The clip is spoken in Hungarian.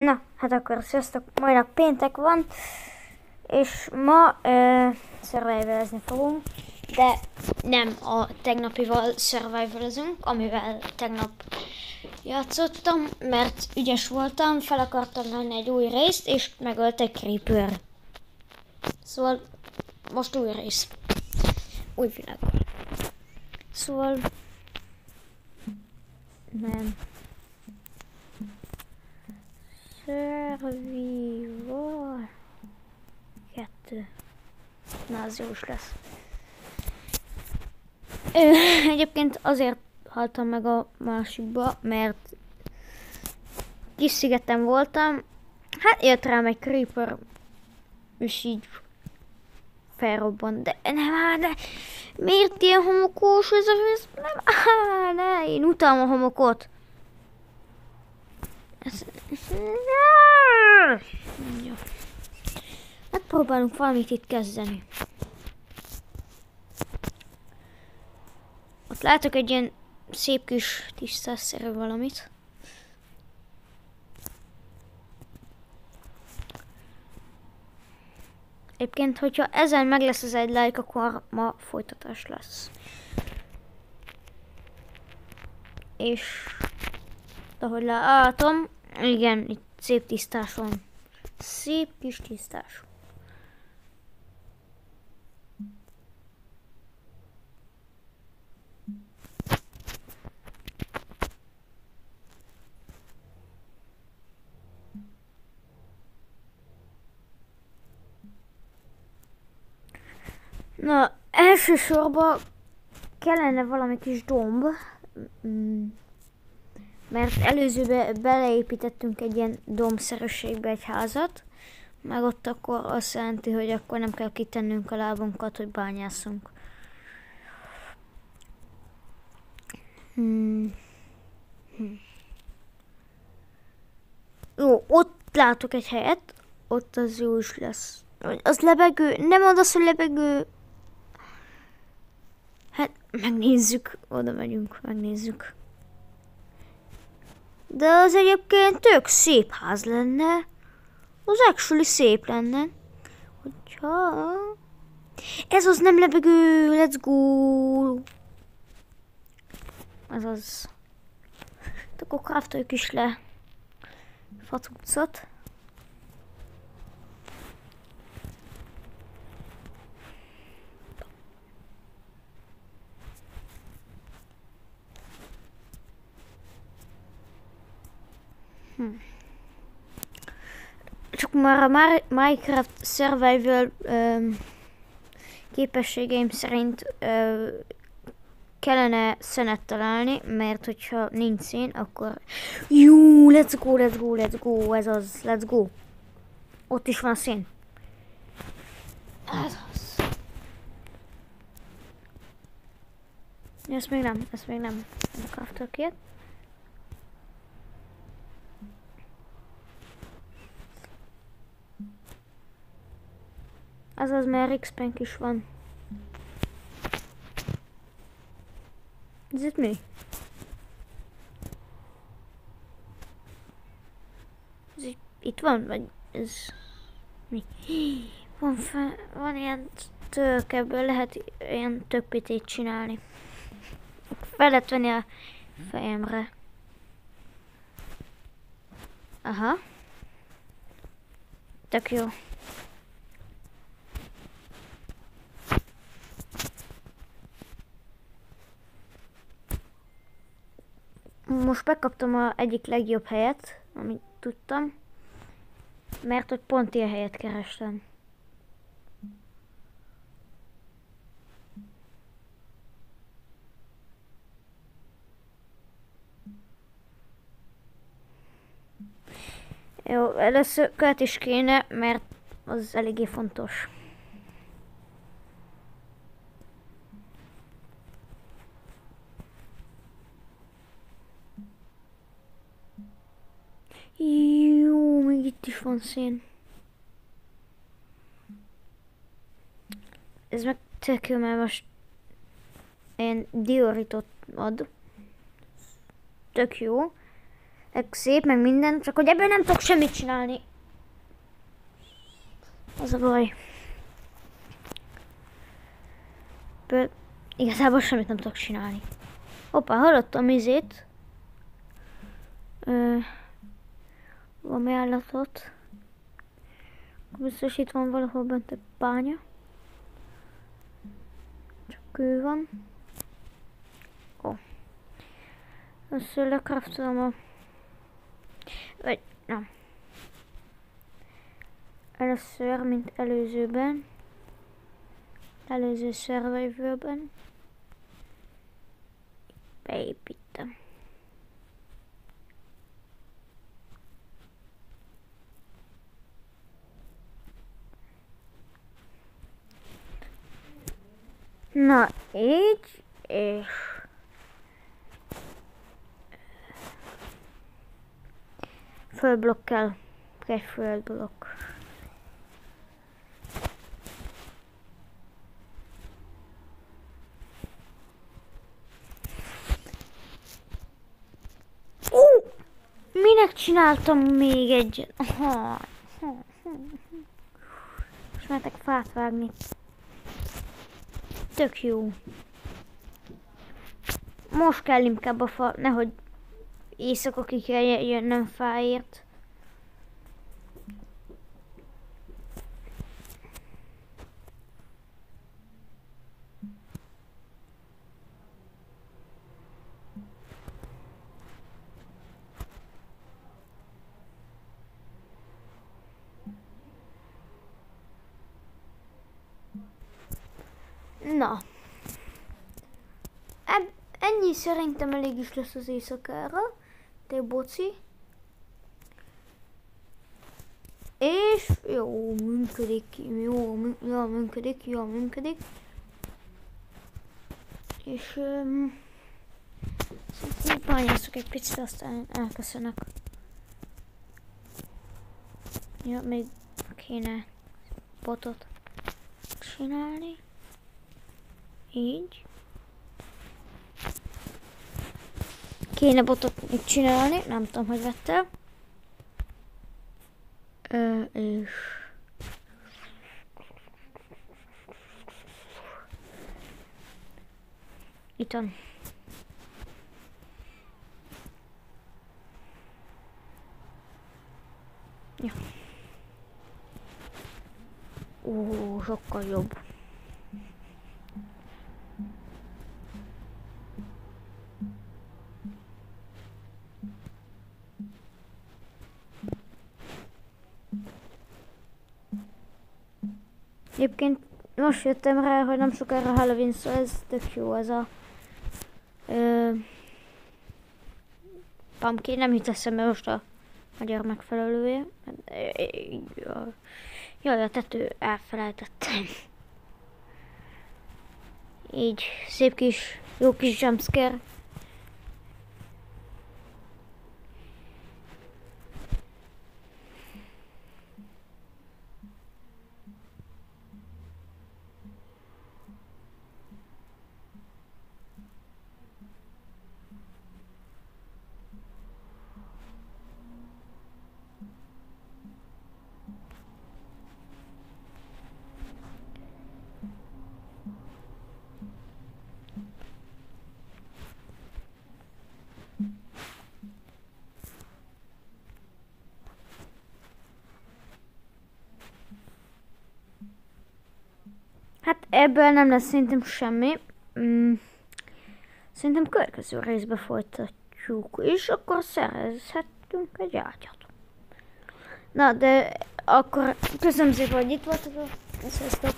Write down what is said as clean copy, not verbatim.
Na, hát akkor sziasztok, majd péntek van, és ma survivalizni fogunk, de nem a tegnapival survivalozunk, amivel tegnap játszottam, mert ügyes voltam, fel akartam venni egy új részt, és megölt egy creeper. Szóval most új rész. Új világban. Szóval nem. Survival 2. Na, az jó is lesz. Egyébként azért haltam meg a másikba, mert kis szigeten voltam. Hát jött rám egy creeper, és így felrobbant. De nem, de miért ilyen homokos ez a víz? Nem, ne, én utálom a homokot. Megpróbálunk valamit itt kezdeni. Ott látok egy ilyen szép kis tisztásszerű valamit. Egyébként, hogyha ezen meg lesz az egy like, akkor ma folytatás lesz. És ahogy látom, igen, itt szép tisztás van. Szép kis tisztás. Na, elsősorban kellene valami kis domb, mert előzőben beleépítettünk egy ilyen dombszerűségbe egy házat, meg ott akkor azt jelenti, hogy akkor nem kell kitennünk a lábunkat, hogy bányászunk. Jó, ott látok egy helyet, ott az jó is lesz. Az lebegő, nem mondasz, hogy lebegő. Hát, megnézzük, oda megyünk, megnézzük. De az egyébként tök szép ház lenne. Az actually szép lenne. Hogyha... Ez az nem lebegő, let's go. Ez az. Akkor craftoljuk is le facuccot. Csak már a Minecraft Survival képességeim szerint kellene szenet találni, mert hogyha nincs szén, akkor jó, let's go, let's go, let's go, ez az, let's go. Ott is van szén. Ez az. Ezt még nem, nem craftolok ilyet. Azaz, mert X-Pank is van. Ez itt mi? Ez itt van, vagy ez mi? Van ilyen tök, ebből lehet ilyen többitét csinálni. Fel lehet venni a fejemre. Aha. Tök jó. Most megkaptam az egyik legjobb helyet, amit tudtam, mert hogy pont ilyen helyet kerestem. Jó, először követ is kéne, mert az eléggé fontos. Jó, még itt is van szén. Ez meg tök jó, mert most ilyen dioritot ad. Tök jó. szép, meg minden, csak hogy ebből nem tudok semmit csinálni. Az a baj. Ebből igazából semmit nem tudok csinálni. Hoppá, hallottam izét. Valami állatot. Biztos itt van valahol bent egy bánya. Csak kő van. Ó. Először lekraftolom a... Vagy nem. Először, mint előzőben. Előző Survivorben. Beépítem. Na, így, és... Földblokk kell. Egy földblokk. Minek csináltam még egyet? Most mehetek fát vágni. Tök jó. Most kell inkább a fa, nehogy éjszaka ki kell jönnöm fáért. Na. Ennyi szerintem elég is lesz az éjszakára. Te boci. És jó, működik. Jól működik. És szerintem bányászok egy picit, aztán elköszönök. Ja, még kéne botot csinálni. Így. Kéne botot csinálni, nem tudom, hogy vettem. És... Itt van. Ja. Ó, sokkal jobb. Egyébként most jöttem rá, hogy nem sokára Halloween, szóval ez tök jó, ez a pumpkin, nem jut eszembe most a magyar megfelelője. Jaj, a tető, elfelejtettem. Így, szép kis, jó kis jumpscare. Hát ebből nem lesz szerintem semmi. Szerintem következő részbe folytatjuk, és akkor szerezhetünk egy ágyat. Na, de akkor köszönöm szépen, hogy itt voltatok. Sziasztok!